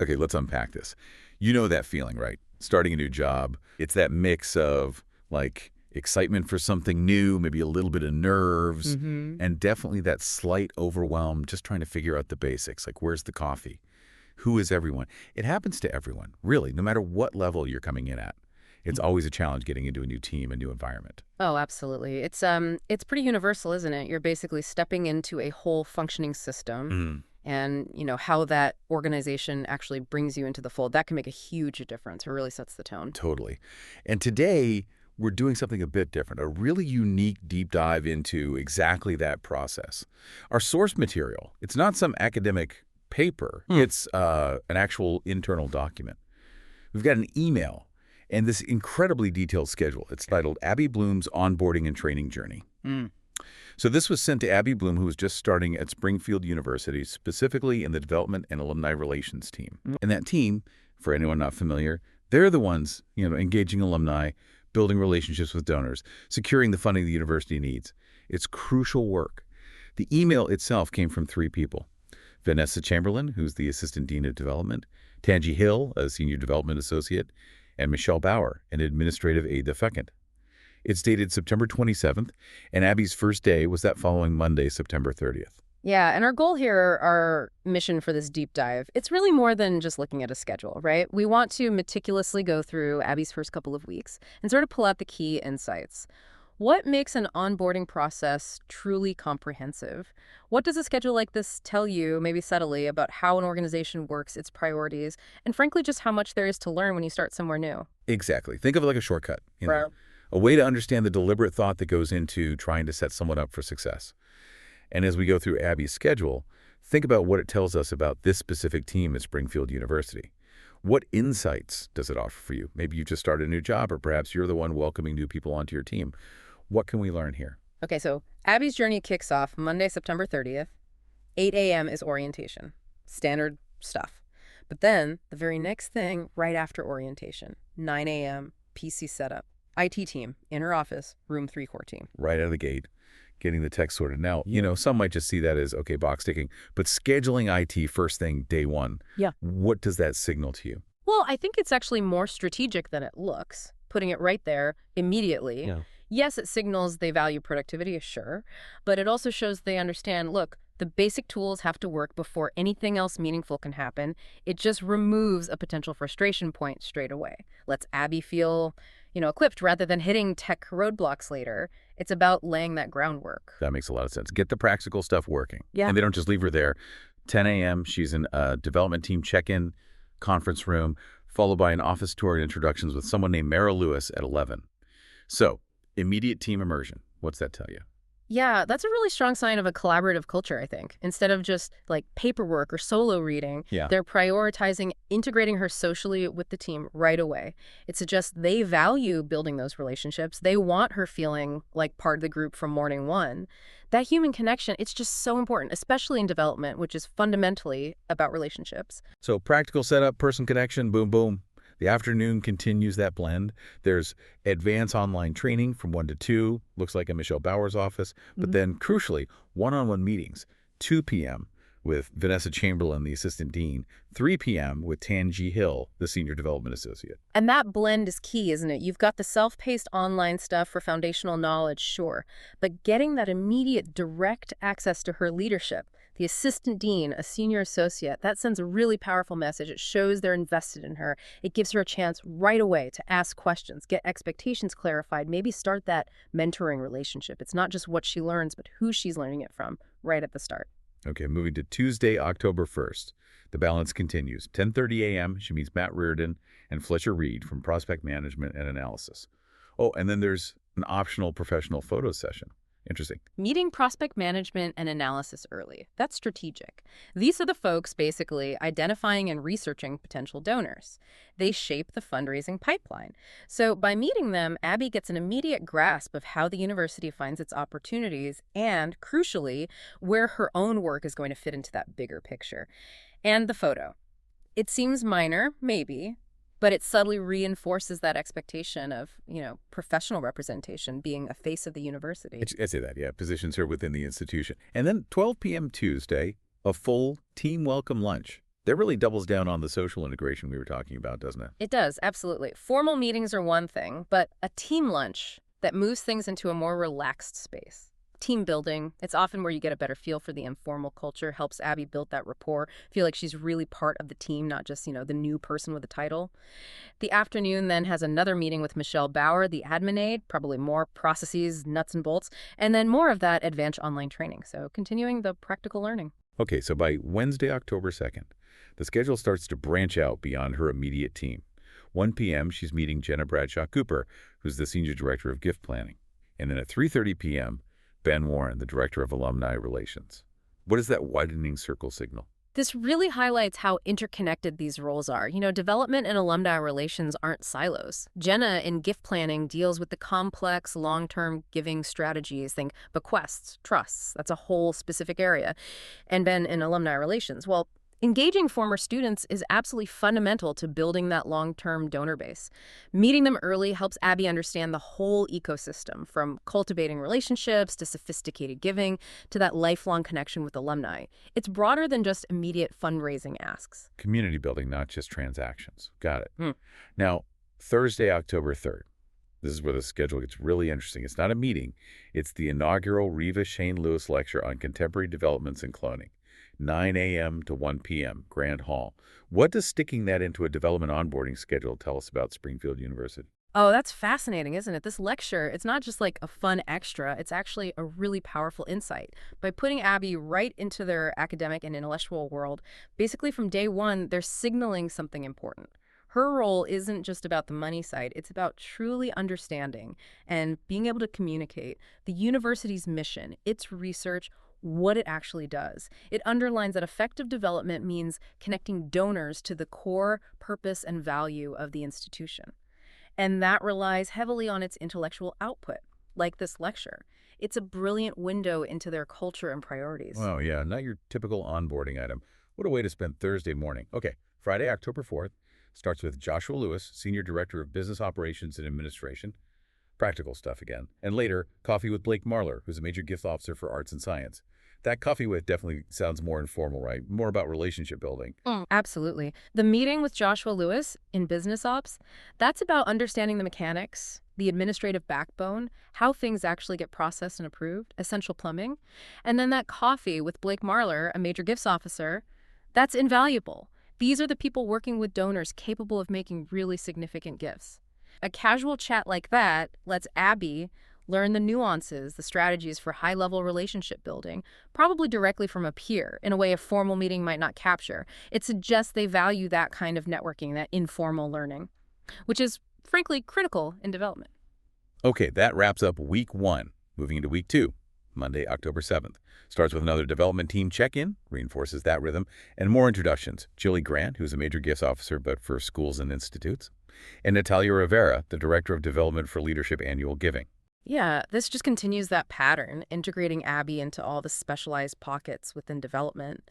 Okay, let's unpack this. You know that feeling, right? Starting a new job. It's that mix of, like, excitement for something new, maybe a little bit of nerves, and definitely that slight overwhelm just trying to figure out the basics, like where's the coffee? Who is everyone? It happens to everyone, really, no matter what level you're coming in at. It's always a challenge getting into a new team, a new environment. Oh, absolutely. It's pretty universal, isn't it? You're basically stepping into a whole functioning system and, how that organization actually brings you into the fold. That can make a huge difference. It really sets the tone. Totally. And today, we're doing something a bit different, a really unique deep dive into exactly that process. Our source material, it's not some academic paper. It's an actual internal document. We've got an email and this incredibly detailed schedule. It's titled Abby Blume's Onboarding and Training Journey. So this was sent to Abby Blume, who was just starting at Springfield University, specifically in the Development and Alumni Relations team. And that team, for anyone not familiar, they're the ones, engaging alumni, building relationships with donors, securing the funding the university needs. It's crucial work. The email itself came from 3 people. Vanessa Chamberlain, who's the Assistant Dean of Development, Tangi Hill, a Senior Development Associate, and Michelle Bauer, an Administrative Aide-de-Facent. It's dated September 27th, and Abby's first day was that following Monday, September 30th. Yeah, and our goal here, our mission for this deep dive, it's really more than just looking at a schedule, right? We want to meticulously go through Abby's first couple of weeks and sort of pull out the key insights. What makes an onboarding process truly comprehensive? What does a schedule like this tell you, maybe subtly, about how an organization works, its priorities, and frankly, just how much there is to learn when you start somewhere new? Exactly. Think of it like a shortcut, Right. a way to understand the deliberate thought that goes into trying to set someone up for success. And as we go through Abby's schedule, think about what it tells us about this specific team at Springfield University. What insights does it offer for you? Maybe you just started a new job, or perhaps you're the one welcoming new people onto your team. What can we learn here? Okay, so Abby's journey kicks off Monday, September 30th. 8 a.m. is orientation. Standard stuff. But then, the very next thing, right after orientation, 9 a.m., PC setup. IT team, inner office, room 3 core team. Right out of the gate, getting the tech sorted. Now, some might just see that as, okay, box ticking, but scheduling IT first thing, day one, what does that signal to you? Well, I think it's actually more strategic than it looks, putting it right there immediately. Yeah. Yes, it signals they value productivity, sure, but it also shows they understand, look, the basic tools have to work before anything else meaningful can happen. It just removes a potential frustration point straight away. Lets Abby feel, equipped rather than hitting tech roadblocks later. It's about laying that groundwork. That makes a lot of sense. Get the practical stuff working. Yeah. And they don't just leave her there. 10 a.m., she's in a development team check-in conference room, followed by an office tour and introductions with someone named Mara Lewis at 11. So, immediate team immersion. What's that tell you? Yeah, that's a really strong sign of a collaborative culture, I think. Instead of just like paperwork or solo reading, they're prioritizing integrating her socially with the team right away. It suggests they value building those relationships. They want her feeling like part of the group from morning one. That human connection, it's just so important, especially in development, which is fundamentally about relationships. So practical setup, person connection, boom, boom. The afternoon continues that blend. There's advanced online training from 1 to 2, looks like in Michelle Bauer's office, but then crucially, one-on-one meetings, 2 p.m. with Vanessa Chamberlain, the assistant dean, 3 p.m. with Tangi Hill, the senior development associate. And that blend is key, isn't it? You've got the self-paced online stuff for foundational knowledge, sure, but getting that immediate direct access to her leadership, the assistant dean, a senior associate, that sends a really powerful message. It shows they're invested in her. It gives her a chance right away to ask questions, get expectations clarified, maybe start that mentoring relationship. It's not just what she learns, but who she's learning it from right at the start. Okay, moving to Tuesday, October 1st. The balance continues. 10:30 a.m., she meets Matt Reardon and Fletcher Reed from Prospect Management and Analysis. Oh, and then there's an optional professional photo session. Interesting. Meeting prospect management and analysis early. That's strategic. These are the folks basically identifying and researching potential donors. They shape the fundraising pipeline. So by meeting them, Abby gets an immediate grasp of how the university finds its opportunities and, crucially, where her own work is going to fit into that bigger picture. And the photo. It seems minor, maybe, but it subtly reinforces that expectation of, professional representation, being a face of the university. I say that, yeah. Positions her within the institution. And then 12 p.m. Tuesday, a full team welcome lunch. That really doubles down on the social integration we were talking about, doesn't it? It does, absolutely. Formal meetings are one thing, but a team lunch that moves things into a more relaxed space. Team building, it's often where you get a better feel for the informal culture, helps Abby build that rapport, feel like she's really part of the team, not just, the new person with a title. The afternoon then has another meeting with Michelle Bauer, the admin aide, probably more processes, nuts and bolts, and then more of that advanced online training. So continuing the practical learning. Okay, so by Wednesday, October 2nd, the schedule starts to branch out beyond her immediate team. 1 p.m., she's meeting Jenna Bradshaw Cooper, who's the Senior Director of Gift Planning. And then at 3:30 p.m., Ben Warren, the Director of Alumni Relations. What is that widening circle signal? This really highlights how interconnected these roles are. Development and alumni relations aren't silos. Jenna in gift planning deals with the complex long-term giving strategies. Think bequests, trusts. That's a whole specific area. And Ben in alumni relations. Well, engaging former students is absolutely fundamental to building that long-term donor base. Meeting them early helps Abby understand the whole ecosystem, from cultivating relationships to sophisticated giving to that lifelong connection with alumni. It's broader than just immediate fundraising asks. Community building, not just transactions. Got it. Now, Thursday, October 3rd. This is where the schedule gets really interesting. It's not a meeting. It's the inaugural Reva Shane Lewis Lecture on Contemporary Developments in Cloning. 9 a.m. to 1 p.m., Grand Hall. What does sticking that into a development onboarding schedule tell us about Springfield University? Oh, that's fascinating, isn't it? This lecture, it's not just like a fun extra, it's actually a really powerful insight. By putting Abby right into their academic and intellectual world, basically from day one, they're signaling something important. Her role isn't just about the money side, it's about truly understanding and being able to communicate the university's mission, its research, what it actually does. It underlines that effective development means connecting donors to the core purpose and value of the institution. And that relies heavily on its intellectual output, like this lecture. It's a brilliant window into their culture and priorities. Well, yeah, not your typical onboarding item. What a way to spend Thursday morning. Okay, Friday, October 4th, starts with Joshua Lewis, Senior Director of Business Operations and Administration. Practical stuff again. And later, coffee with Blake Marler, who's a major gift officer for arts and science. That coffee with definitely sounds more informal, right? More about relationship building. Absolutely. The meeting with Joshua Lewis in business ops, that's about understanding the mechanics, the administrative backbone, how things actually get processed and approved, essential plumbing. And then that coffee with Blake Marler, a major gifts officer, that's invaluable. These are the people working with donors capable of making really significant gifts. A casual chat like that lets Abby learn the nuances, the strategies for high-level relationship building, probably directly from a peer, in a way a formal meeting might not capture. It suggests they value that kind of networking, that informal learning, which is, frankly, critical in development. Okay, that wraps up week 1. Moving into week 2, Monday, October 7th. Starts with another development team check-in, reinforces that rhythm, and more introductions. Jilly Grant, who's a major gifts officer but for schools and institutes, and Natalia Rivera, the Director of Development for Leadership Annual Giving. Yeah, this just continues that pattern, integrating Abby into all the specialized pockets within development.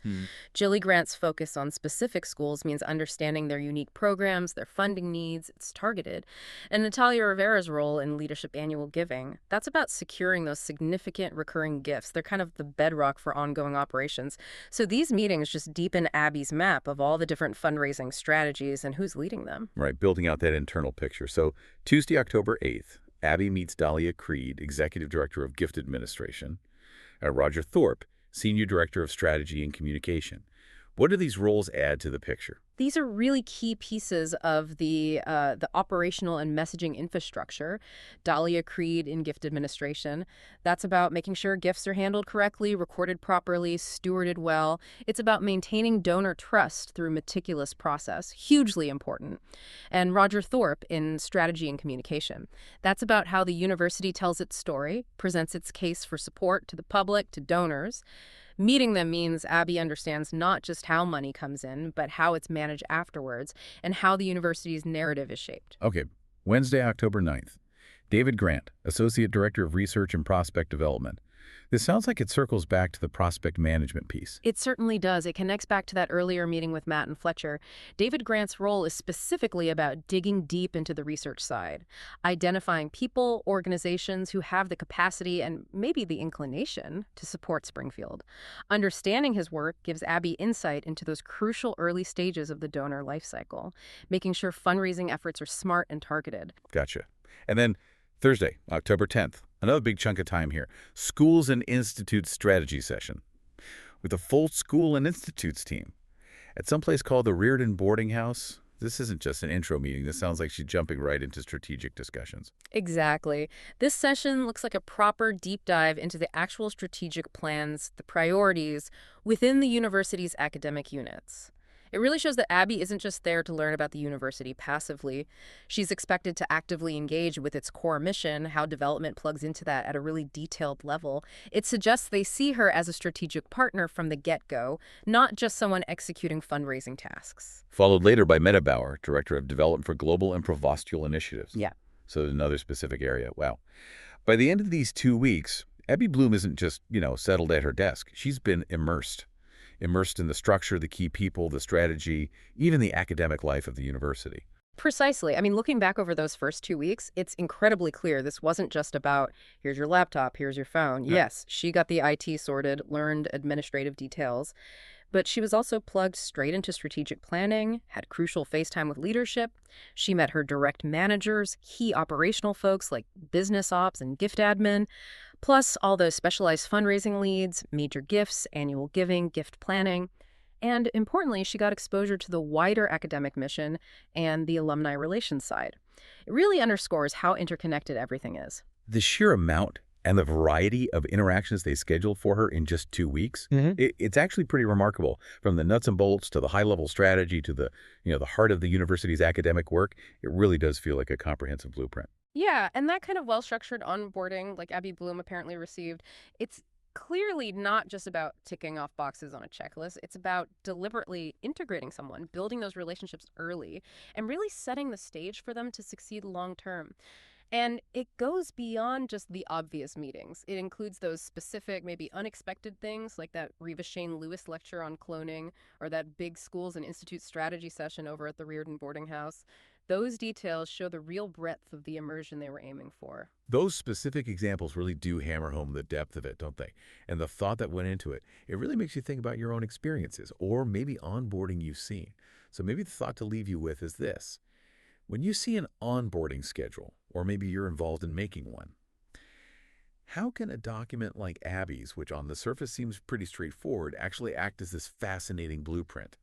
Jilly Grant's focus on specific schools means understanding their unique programs, their funding needs, it's targeted. And Natalia Rivera's role in Leadership Annual Giving, that's about securing those significant recurring gifts. They're kind of the bedrock for ongoing operations. So these meetings just deepen Abby's map of all the different fundraising strategies and who's leading them. Right, building out that internal picture. So Tuesday, October 8th, Abby meets Dahlia Creed, Executive Director of Gift Administration, Roger Thorpe, Senior Director of Strategy and Communication. What do these roles add to the picture? These are really key pieces of the operational and messaging infrastructure. Dahlia Creed in gift administration. That's about making sure gifts are handled correctly, recorded properly, stewarded well. It's about maintaining donor trust through meticulous process. Hugely important. And Roger Thorpe in strategy and communication. That's about how the university tells its story, presents its case for support to the public, to donors. Meeting them means Abby understands not just how money comes in, but how it's managed afterwards and how the university's narrative is shaped. Okay, Wednesday, October 9th. David Grant, Associate Director of Research and Prospect Development. This sounds like it circles back to the prospect management piece. It certainly does. It connects back to that earlier meeting with Matt and Fletcher. David Grant's role is specifically about digging deep into the research side, identifying people, organizations who have the capacity and maybe the inclination to support Springfield. Understanding his work gives Abby insight into those crucial early stages of the donor life cycle, making sure fundraising efforts are smart and targeted. Gotcha. And then Thursday, October 10th, another big chunk of time here, Schools and Institutes Strategy Session with a full school and institutes team at some place called the Reardon Boarding House. This isn't just an intro meeting. This sounds like she's jumping right into strategic discussions. Exactly. This session looks like a proper deep dive into the actual strategic plans, the priorities within the university's academic units. It really shows that Abby isn't just there to learn about the university passively. She's expected to actively engage with its core mission, how development plugs into that at a really detailed level. It suggests they see her as a strategic partner from the get-go, not just someone executing fundraising tasks. Followed later by Meta Bauer, Director of Development for Global and Provostial Initiatives. Yeah. So another specific area. Wow. By the end of these 2 weeks, Abby Blume isn't just, settled at her desk. She's been immersed in the structure, the key people, the strategy, even the academic life of the university. Precisely. I mean, looking back over those first 2 weeks, it's incredibly clear this wasn't just about, here's your laptop, here's your phone. Yeah. Yes, she got the IT sorted, learned administrative details, but she was also plugged straight into strategic planning, had crucial face time with leadership. She met her direct managers, key operational folks like business ops and gift admin, plus all those specialized fundraising leads, major gifts, annual giving, gift planning. And importantly, she got exposure to the wider academic mission and the alumni relations side. It really underscores how interconnected everything is. The sheer amount and the variety of interactions they scheduled for her in just 2 weeks, it's actually pretty remarkable. From the nuts and bolts to the high-level strategy to the heart of the university's academic work, it really does feel like a comprehensive blueprint. Yeah, and that kind of well-structured onboarding, like Abby Blume apparently received, it's clearly not just about ticking off boxes on a checklist. It's about deliberately integrating someone, building those relationships early, and really setting the stage for them to succeed long term. And it goes beyond just the obvious meetings. It includes those specific, maybe unexpected things like that Reva Shane Lewis lecture on cloning or that big schools and institute strategy session over at the Reardon Boarding House. Those details show the real breadth of the immersion they were aiming for. Those specific examples really do hammer home the depth of it, don't they? And the thought that went into it. It really makes you think about your own experiences or maybe onboarding you've seen. So maybe the thought to leave you with is this. When you see an onboarding schedule, or maybe you're involved in making one, how can a document like Abby's, which on the surface seems pretty straightforward, actually act as this fascinating blueprint?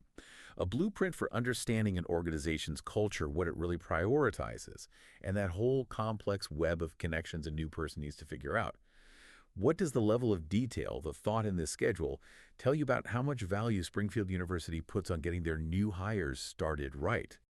A blueprint for understanding an organization's culture, what it really prioritizes, and that whole complex web of connections a new person needs to figure out. What does the level of detail, the thought in this schedule, tell you about how much value Springfield University puts on getting their new hires started right?